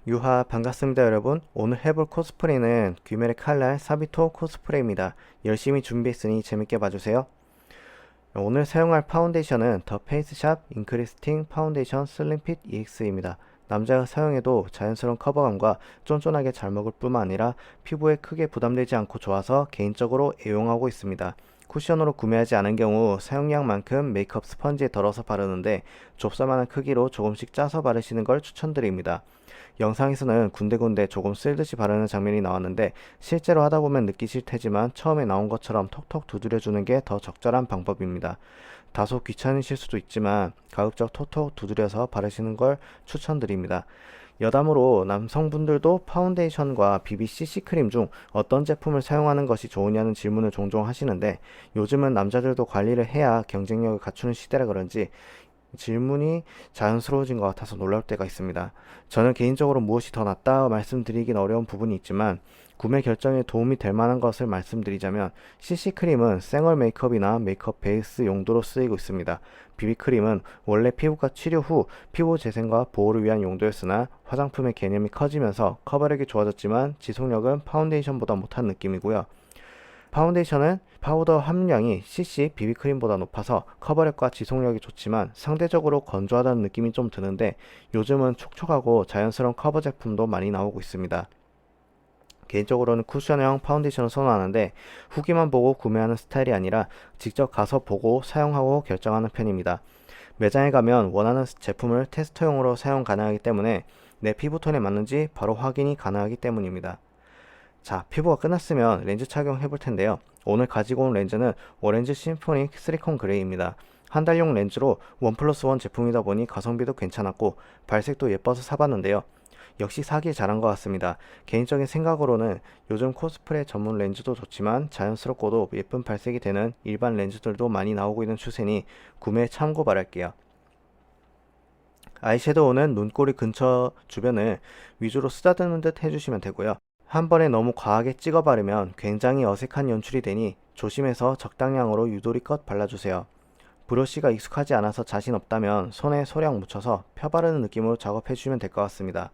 유하 반갑습니다 여러분. 오늘 해볼 코스프레는 귀멸의 칼날 사비토 코스프레입니다. 열심히 준비했으니 재밌게 봐주세요. 오늘 사용할 파운데이션은 더 페이스샵 인크리스팅 파운데이션 슬림핏 EX입니다. 남자가 사용해도 자연스러운 커버감과 쫀쫀하게 잘 먹을 뿐만 아니라 피부에 크게 부담되지 않고 좋아서 개인적으로 애용하고 있습니다. 쿠션으로 구매하지 않은 경우 사용량만큼 메이크업 스펀지에 덜어서 바르는데 좁쌀만한 크기로 조금씩 짜서 바르시는 걸 추천드립니다. 영상에서는 군데군데 조금 쓸듯이 바르는 장면이 나왔는데 실제로 하다보면 느끼실 테지만 처음에 나온 것처럼 톡톡 두드려주는 게 더 적절한 방법입니다. 다소 귀찮으실 수도 있지만 가급적 톡톡 두드려서 바르시는 걸 추천드립니다. 여담으로 남성분들도 파운데이션과 BB CC크림 중 어떤 제품을 사용하는 것이 좋으냐는 질문을 종종 하시는데 요즘은 남자들도 관리를 해야 경쟁력을 갖추는 시대라 그런지 질문이 자연스러워진 것 같아서 놀라울 때가 있습니다. 저는 개인적으로 무엇이 더 낫다 말씀드리긴 어려운 부분이 있지만 구매 결정에 도움이 될 만한 것을 말씀드리자면 CC크림은 생얼 메이크업이나 메이크업 베이스 용도로 쓰이고 있습니다. BB크림은 원래 피부과 치료 후 피부 재생과 보호를 위한 용도였으나 화장품의 개념이 커지면서 커버력이 좋아졌지만 지속력은 파운데이션보다 못한 느낌이고요. 파운데이션은 파우더 함유량이 CC 비비크림보다 높아서 커버력과 지속력이 좋지만 상대적으로 건조하다는 느낌이 좀 드는데 요즘은 촉촉하고 자연스러운 커버 제품도 많이 나오고 있습니다. 개인적으로는 쿠션형 파운데이션을 선호하는데 후기만 보고 구매하는 스타일이 아니라 직접 가서 보고 사용하고 결정하는 편입니다. 매장에 가면 원하는 제품을 테스터용으로 사용 가능하기 때문에 내 피부톤에 맞는지 바로 확인이 가능하기 때문입니다. 자, 피부가 끝났으면 렌즈 착용해 볼 텐데요. 오늘 가지고 온 렌즈는 오렌지 심포닉 시리콘 그레이입니다. 한 달용 렌즈로 원 플러스 원 제품이다 보니 가성비도 괜찮았고 발색도 예뻐서 사봤는데요. 역시 사길 잘한 것 같습니다. 개인적인 생각으로는 요즘 코스프레 전문 렌즈도 좋지만 자연스럽고도 예쁜 발색이 되는 일반 렌즈들도 많이 나오고 있는 추세니 구매 참고 바랄게요. 아이섀도우는 눈꼬리 근처 주변을 위주로 쓰다듬는 듯 해주시면 되고요. 한 번에 너무 과하게 찍어 바르면 굉장히 어색한 연출이 되니 조심해서 적당량으로 유도리껏 발라주세요. 브러쉬가 익숙하지 않아서 자신 없다면 손에 소량 묻혀서 펴바르는 느낌으로 작업해주시면 될 것 같습니다.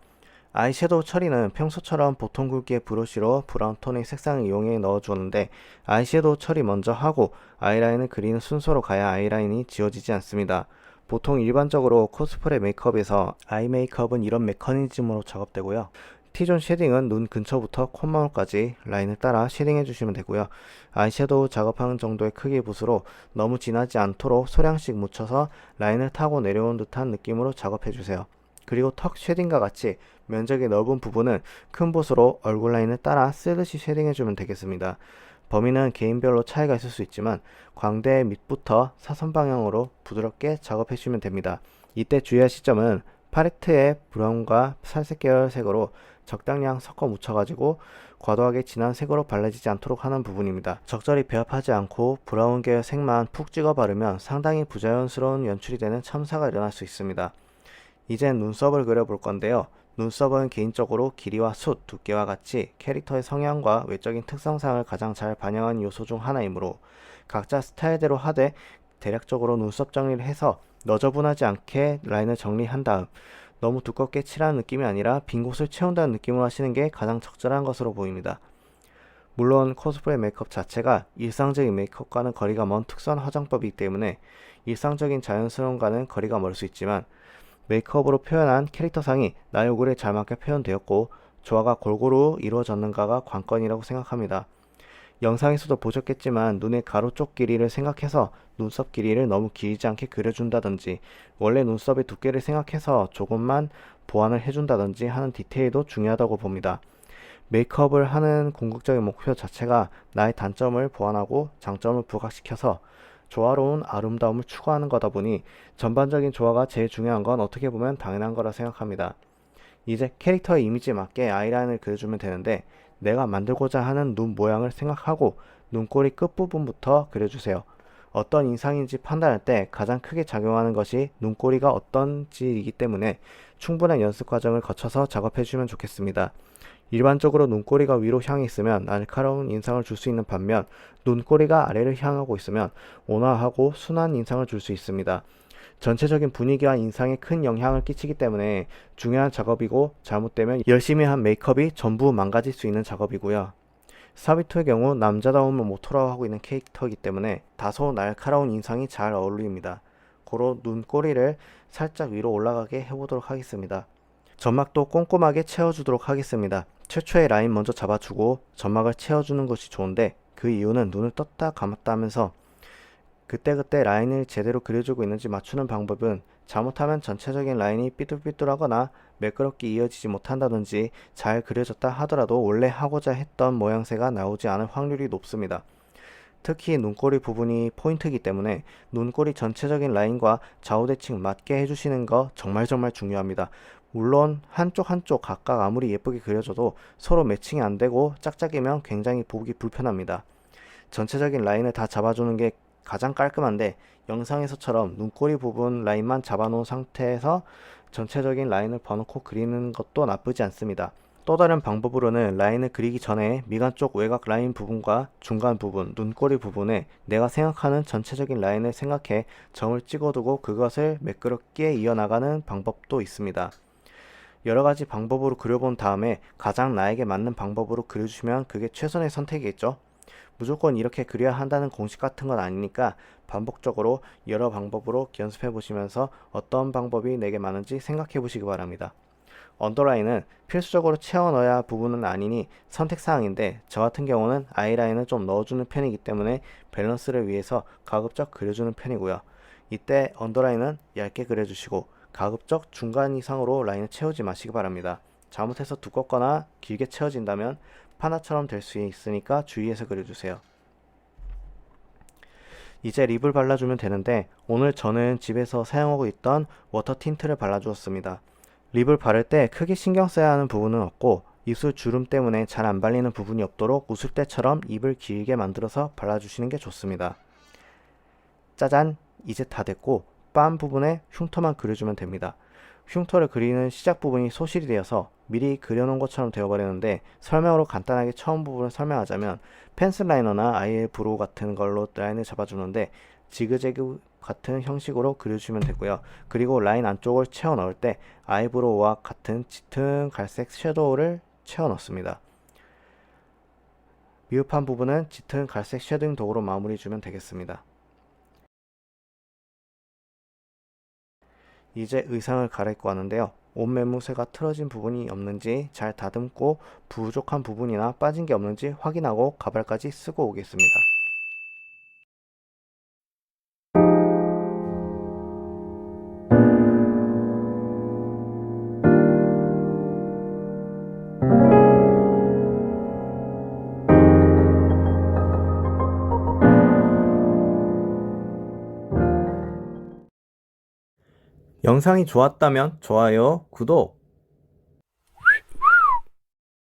아이섀도우 처리는 평소처럼 보통 굵기의 브러쉬로 브라운 톤의 색상을 이용해 넣어주었는데 아이섀도우 처리 먼저 하고 아이라인을 그리는 순서로 가야 아이라인이 지워지지 않습니다. 보통 일반적으로 코스프레 메이크업에서 아이 메이크업은 이런 메커니즘으로 작업되고요. T존 쉐딩은 눈 근처부터 콧망울까지 라인을 따라 쉐딩해 주시면 되고요. 아이섀도우 작업하는 정도의 크기의 붓으로 너무 진하지 않도록 소량씩 묻혀서 라인을 타고 내려온 듯한 느낌으로 작업해 주세요. 그리고 턱 쉐딩과 같이 면적이 넓은 부분은 큰 붓으로 얼굴 라인을 따라 쓰듯이 쉐딩해 주면 되겠습니다. 범위는 개인별로 차이가 있을 수 있지만 광대 밑부터 사선 방향으로 부드럽게 작업해 주시면 됩니다. 이때 주의할 시점은 팔레트의 브라운과 살색 계열 색으로 적당량 섞어 묻혀가지고 과도하게 진한 색으로 발라지지 않도록 하는 부분입니다. 적절히 배합하지 않고 브라운 계열 색만 푹 찍어 바르면 상당히 부자연스러운 연출이 되는 참사가 일어날 수 있습니다. 이젠 눈썹을 그려볼 건데요. 눈썹은 개인적으로 길이와 숱, 두께와 같이 캐릭터의 성향과 외적인 특성상을 가장 잘 반영하는 요소 중 하나이므로 각자 스타일대로 하되 대략적으로 눈썹 정리를 해서 너저분하지 않게 라인을 정리한 다음 너무 두껍게 칠하는 느낌이 아니라 빈 곳을 채운다는 느낌으로 하시는 게 가장 적절한 것으로 보입니다. 물론 코스프레 메이크업 자체가 일상적인 메이크업과는 거리가 먼 특수한 화장법이기 때문에 일상적인 자연스러움과는 거리가 멀 수 있지만 메이크업으로 표현한 캐릭터상이 나의 얼굴에 잘 맞게 표현되었고 조화가 골고루 이루어졌는가가 관건이라고 생각합니다. 영상에서도 보셨겠지만 눈의 가로 쪽 길이를 생각해서 눈썹 길이를 너무 길지 않게 그려준다든지 원래 눈썹의 두께를 생각해서 조금만 보완을 해준다든지 하는 디테일도 중요하다고 봅니다. 메이크업을 하는 궁극적인 목표 자체가 나의 단점을 보완하고 장점을 부각시켜서 조화로운 아름다움을 추구하는 거다 보니 전반적인 조화가 제일 중요한 건 어떻게 보면 당연한 거라 생각합니다. 이제 캐릭터의 이미지에 맞게 아이라인을 그려주면 되는데 내가 만들고자 하는 눈 모양을 생각하고 눈꼬리 끝부분부터 그려주세요. 어떤 인상인지 판단할 때 가장 크게 작용하는 것이 눈꼬리가 어떤지이기 때문에 충분한 연습 과정을 거쳐서 작업해주면 좋겠습니다. 일반적으로 눈꼬리가 위로 향해 있으면 날카로운 인상을 줄 수 있는 반면 눈꼬리가 아래를 향하고 있으면 온화하고 순한 인상을 줄 수 있습니다. 전체적인 분위기와 인상에 큰 영향을 끼치기 때문에 중요한 작업이고 잘못되면 열심히 한 메이크업이 전부 망가질 수 있는 작업이고요. 사비토의 경우 남자다움을 모토로 하고 있는 캐릭터이기 때문에 다소 날카로운 인상이 잘 어울립니다. 고로 눈꼬리를 살짝 위로 올라가게 해보도록 하겠습니다. 점막도 꼼꼼하게 채워주도록 하겠습니다. 최초의 라인 먼저 잡아주고 점막을 채워주는 것이 좋은데 그 이유는 눈을 떴다 감았다 하면서 그때그때 라인을 제대로 그려주고 있는지 맞추는 방법은 잘못하면 전체적인 라인이 삐뚤삐뚤하거나 매끄럽게 이어지지 못한다든지 잘 그려졌다 하더라도 원래 하고자 했던 모양새가 나오지 않을 확률이 높습니다. 특히 눈꼬리 부분이 포인트이기 때문에 눈꼬리 전체적인 라인과 좌우대칭 맞게 해주시는 거 정말 중요합니다. 물론 한쪽 각각 아무리 예쁘게 그려져도 서로 매칭이 안되고 짝짝이면 굉장히 보기 불편합니다. 전체적인 라인을 다 잡아주는 게 가장 깔끔한데 영상에서처럼 눈꼬리 부분 라인만 잡아놓은 상태에서 전체적인 라인을 봐놓고 그리는 것도 나쁘지 않습니다. 또 다른 방법으로는 라인을 그리기 전에 미간 쪽 외곽 라인 부분과 중간 부분, 눈꼬리 부분에 내가 생각하는 전체적인 라인을 생각해 점을 찍어두고 그것을 매끄럽게 이어나가는 방법도 있습니다. 여러가지 방법으로 그려본 다음에 가장 나에게 맞는 방법으로 그려주시면 그게 최선의 선택이겠죠? 무조건 이렇게 그려야 한다는 공식 같은 건 아니니까 반복적으로 여러 방법으로 연습해 보시면서 어떤 방법이 내게 맞는지 생각해 보시기 바랍니다. 언더라인은 필수적으로 채워 넣어야 할 부분은 아니니 선택사항인데 저 같은 경우는 아이라인을 좀 넣어주는 편이기 때문에 밸런스를 위해서 가급적 그려주는 편이고요. 이때 언더라인은 얇게 그려주시고 가급적 중간 이상으로 라인을 채우지 마시기 바랍니다. 잘못해서 두껍거나 길게 채워진다면 파나처럼 될 수 있으니까 주의해서 그려주세요. 이제 립을 발라주면 되는데 오늘 저는 집에서 사용하고 있던 워터 틴트를 발라주었습니다. 립을 바를 때 크게 신경 써야 하는 부분은 없고 입술 주름 때문에 잘 안 발리는 부분이 없도록 웃을 때처럼 입을 길게 만들어서 발라주시는 게 좋습니다. 짜잔! 이제 다 됐고 빰 부분에 흉터만 그려주면 됩니다. 흉터를 그리는 시작 부분이 소실이 되어서 미리 그려놓은 것처럼 되어버리는데 설명으로 간단하게 처음 부분을 설명하자면 펜슬 라이너나 아이브로우 같은 걸로 라인을 잡아주는데 지그재그 같은 형식으로 그려주시면 되고요. 그리고 라인 안쪽을 채워 넣을 때 아이브로우와 같은 짙은 갈색 섀도우를 채워 넣습니다. 미흡한 부분은 짙은 갈색 쉐딩 도구로 마무리 주면 되겠습니다. 이제 의상을 갈아입고 하는데요. 옷 매무새가 틀어진 부분이 없는지 잘 다듬고 부족한 부분이나 빠진 게 없는지 확인하고 가발까지 쓰고 오겠습니다. 영상이 좋았다면 좋아요, 구독,